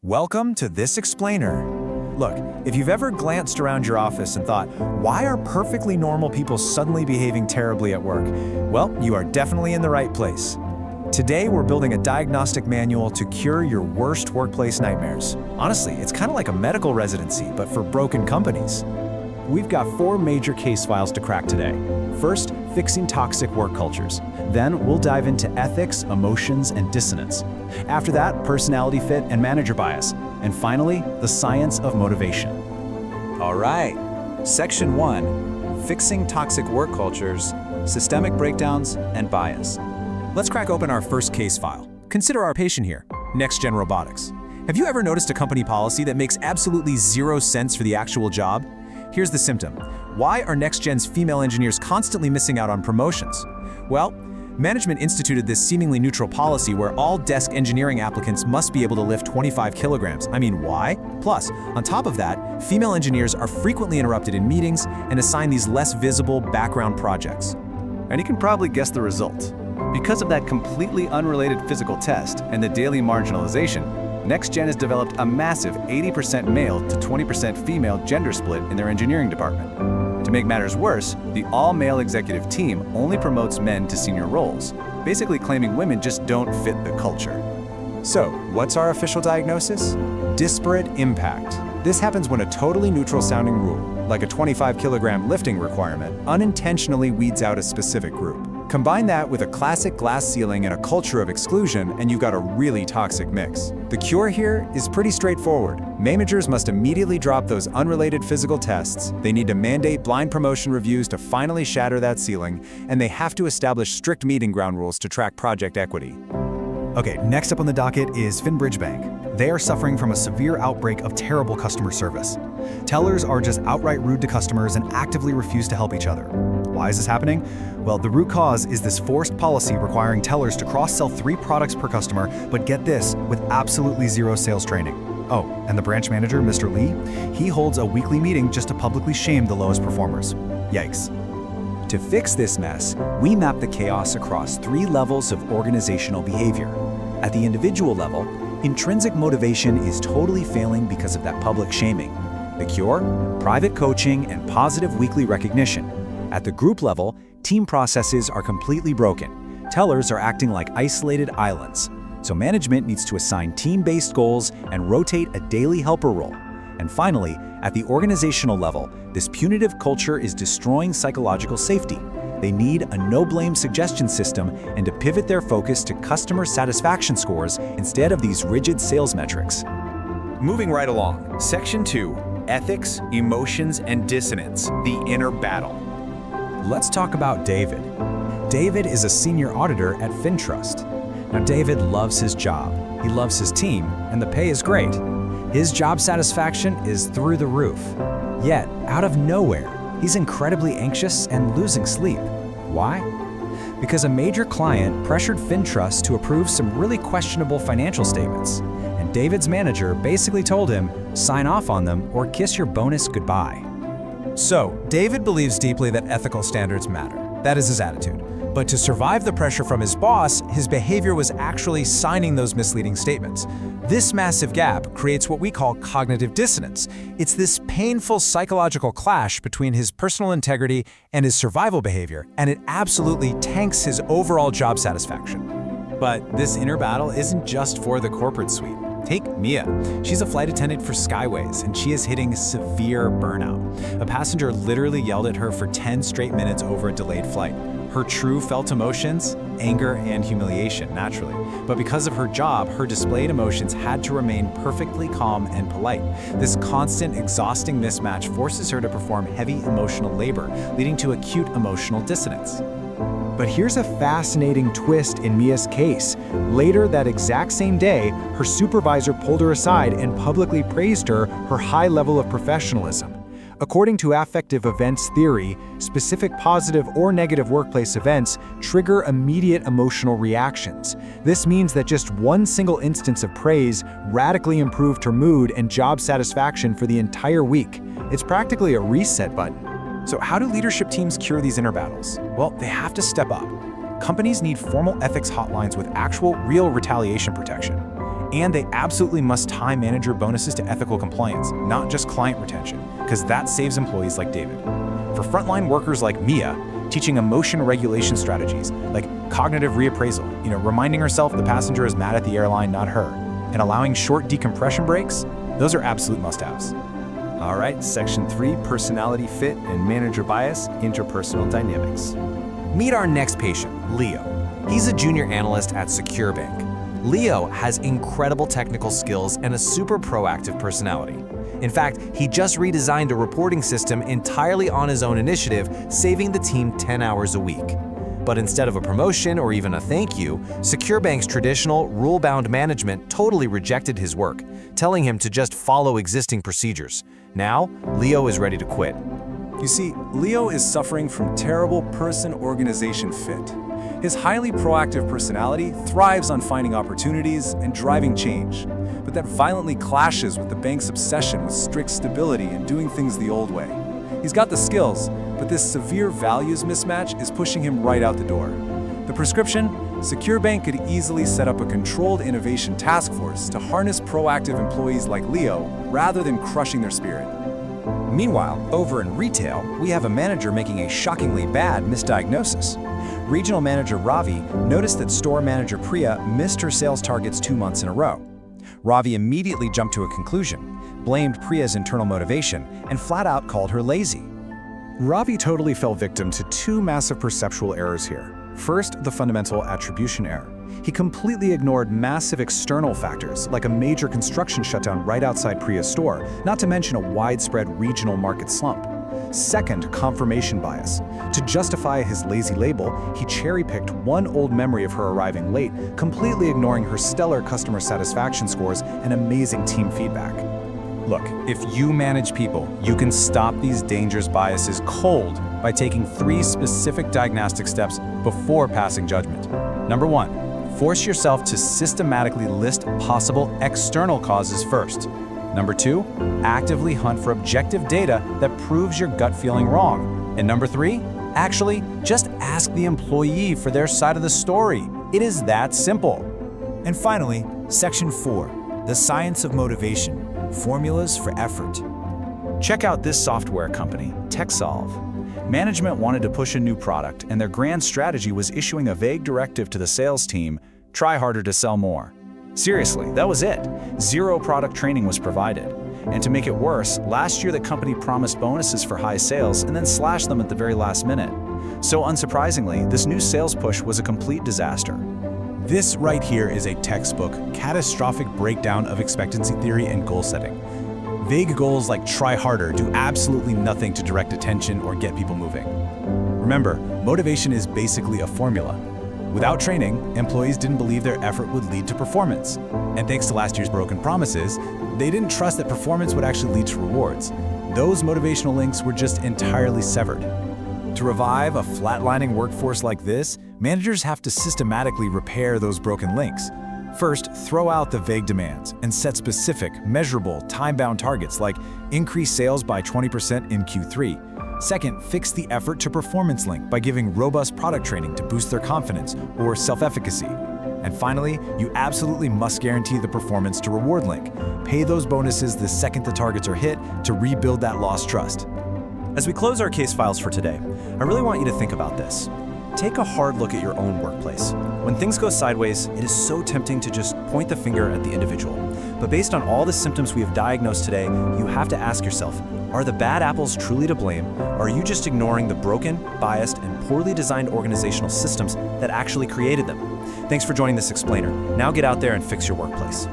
Welcome to This Explainer. Look, if you've ever glanced around your office and thought, why are perfectly normal people suddenly behaving terribly at work? Well, you are definitely in the right place. Today, we're building a diagnostic manual to cure your worst workplace nightmares. Honestly, it's kind of like a medical residency, but for broken companies. We've got 4 major case files to crack today. First, fixing toxic work cultures. Then we'll dive into ethics, emotions, and dissonance. After that, personality fit and manager bias. And finally, the science of motivation. All right, Section 1, Fixing Toxic Work Cultures, Systemic Breakdowns, and Bias. Let's crack open our first case file. Consider our patient here, Next-Gen Robotics. Have you ever noticed a company policy that makes absolutely zero sense for the actual job? Here's the symptom. Why are Next-Gen's female engineers constantly missing out on promotions? Well, management instituted this seemingly neutral policy where all desk engineering applicants must be able to lift 25 kilograms. I mean, why? Plus, on top of that, female engineers are frequently interrupted in meetings and assigned these less visible background projects. And you can probably guess the result. Because of that completely unrelated physical test and the daily marginalization, NextGen has developed a massive 80% male to 20% female gender split in their engineering department. To make matters worse, the all-male executive team only promotes men to senior roles, basically claiming women just don't fit the culture. So, what's our official diagnosis? Disparate impact. This happens when a totally neutral-sounding rule, like a 25-kilogram lifting requirement, unintentionally weeds out a specific group. Combine that with a classic glass ceiling and a culture of exclusion, and you've got a really toxic mix. The cure here is pretty straightforward. Managers must immediately drop those unrelated physical tests, they need to mandate blind promotion reviews to finally shatter that ceiling, and they have to establish strict meeting ground rules to track project equity. Okay, next up on the docket is Finbridge Bank. They are suffering from a severe outbreak of terrible customer service. Tellers are just outright rude to customers and actively refuse to help each other. Why is this happening? Well, the root cause is this forced policy requiring tellers to cross-sell 3 products per customer, but get this, with absolutely zero sales training. Oh, and the branch manager, Mr. Lee, he holds a weekly meeting just to publicly shame the lowest performers. Yikes. To fix this mess, we map the chaos across 3 levels of organizational behavior. At the individual level, intrinsic motivation is totally failing because of that public shaming. The cure? Private coaching and positive weekly recognition. At the group level, team processes are completely broken. Tellers are acting like isolated islands. So management needs to assign team-based goals and rotate a daily helper role. And finally, at the organizational level, this punitive culture is destroying psychological safety. They need a no-blame suggestion system and to pivot their focus to customer satisfaction scores instead of these rigid sales metrics. Moving right along, Section 2, Ethics, Emotions, and Dissonance, the inner battle. Let's talk about David. David is a senior auditor at FinTrust. Now, David loves his job, he loves his team, and the pay is great. His job satisfaction is through the roof. Yet, out of nowhere, he's incredibly anxious and losing sleep. Why? Because a major client pressured FinTrust to approve some really questionable financial statements, and David's manager basically told him, sign off on them or kiss your bonus goodbye. So, David believes deeply that ethical standards matter. That is his attitude. But to survive the pressure from his boss, his behavior was actually signing those misleading statements. This massive gap creates what we call cognitive dissonance. It's this painful psychological clash between his personal integrity and his survival behavior, and it absolutely tanks his overall job satisfaction. But this inner battle isn't just for the corporate suite. Take Mia. She's a flight attendant for Skyways, and she is hitting severe burnout. A passenger literally yelled at her for 10 straight minutes over a delayed flight. Her true felt emotions? Anger and humiliation, naturally. But because of her job, her displayed emotions had to remain perfectly calm and polite. This constant, exhausting mismatch forces her to perform heavy emotional labor, leading to acute emotional dissonance. But here's a fascinating twist in Mia's case. Later that exact same day, her supervisor pulled her aside and publicly praised her high level of professionalism. According to affective events theory, specific positive or negative workplace events trigger immediate emotional reactions. This means that just one single instance of praise radically improved her mood and job satisfaction for the entire week. It's practically a reset button. So how do leadership teams cure these inner battles? Well, they have to step up. Companies need formal ethics hotlines with actual, real retaliation protection. And they absolutely must tie manager bonuses to ethical compliance, not just client retention, because that saves employees like David. For frontline workers like Mia, teaching emotion regulation strategies like cognitive reappraisal, reminding herself the passenger is mad at the airline, not her, and allowing short decompression breaks, those are absolute must-haves. All right, Section 3, Personality Fit and Manager Bias, Interpersonal Dynamics. Meet our next patient, Leo. He's a junior analyst at Secure Bank. Leo has incredible technical skills and a super proactive personality. In fact, he just redesigned a reporting system entirely on his own initiative, saving the team 10 hours a week. But instead of a promotion or even a thank you, Secure Bank's traditional, rule-bound management totally rejected his work, telling him to just follow existing procedures. Now, Leo is ready to quit. You see, Leo is suffering from terrible person-organization fit. His highly proactive personality thrives on finding opportunities and driving change, but that violently clashes with the bank's obsession with strict stability and doing things the old way. He's got the skills, but this severe values mismatch is pushing him right out the door. The prescription? Secure Bank could easily set up a controlled innovation task force to harness proactive employees like Leo rather than crushing their spirit. Meanwhile, over in retail, we have a manager making a shockingly bad misdiagnosis. Regional manager Ravi noticed that store manager Priya missed her sales targets 2 months in a row. Ravi immediately jumped to a conclusion, blamed Priya's internal motivation, and flat out called her lazy. Ravi totally fell victim to two massive perceptual errors here. First, the fundamental attribution error. He completely ignored massive external factors, like a major construction shutdown right outside Priya's store, not to mention a widespread regional market slump. Second, confirmation bias. To justify his lazy label, he cherry-picked one old memory of her arriving late, completely ignoring her stellar customer satisfaction scores and amazing team feedback. Look, if you manage people, you can stop these dangerous biases cold by taking 3 specific diagnostic steps before passing judgment. Number 1, force yourself to systematically list possible external causes first. Number 2, actively hunt for objective data that proves your gut feeling wrong. And number 3, actually just ask the employee for their side of the story. It is that simple. And finally, Section 4, the science of motivation, formulas for effort. Check out this software company, TechSolve. Management wanted to push a new product, and their grand strategy was issuing a vague directive to the sales team, try harder to sell more. Seriously, that was it. 0 product training was provided. And to make it worse, last year the company promised bonuses for high sales and then slashed them at the very last minute. So unsurprisingly, this new sales push was a complete disaster. This right here is a textbook, catastrophic breakdown of expectancy theory and goal setting. Vague goals like try harder do absolutely nothing to direct attention or get people moving. Remember, motivation is basically a formula. Without training, employees didn't believe their effort would lead to performance. And thanks to last year's broken promises, they didn't trust that performance would actually lead to rewards. Those motivational links were just entirely severed. To revive a flatlining workforce like this, managers have to systematically repair those broken links. First, throw out the vague demands and set specific, measurable, time-bound targets like increase sales by 20% in Q3. Second, fix the effort to performance link by giving robust product training to boost their confidence or self-efficacy. And finally, you absolutely must guarantee the performance to reward link. Pay those bonuses the second the targets are hit to rebuild that lost trust. As we close our case files for today, I really want you to think about this. Take a hard look at your own workplace. When things go sideways, it is so tempting to just point the finger at the individual. But based on all the symptoms we have diagnosed today, you have to ask yourself, are the bad apples truly to blame, or are you just ignoring the broken, biased, and poorly designed organizational systems that actually created them? Thanks for joining this explainer. Now get out there and fix your workplace.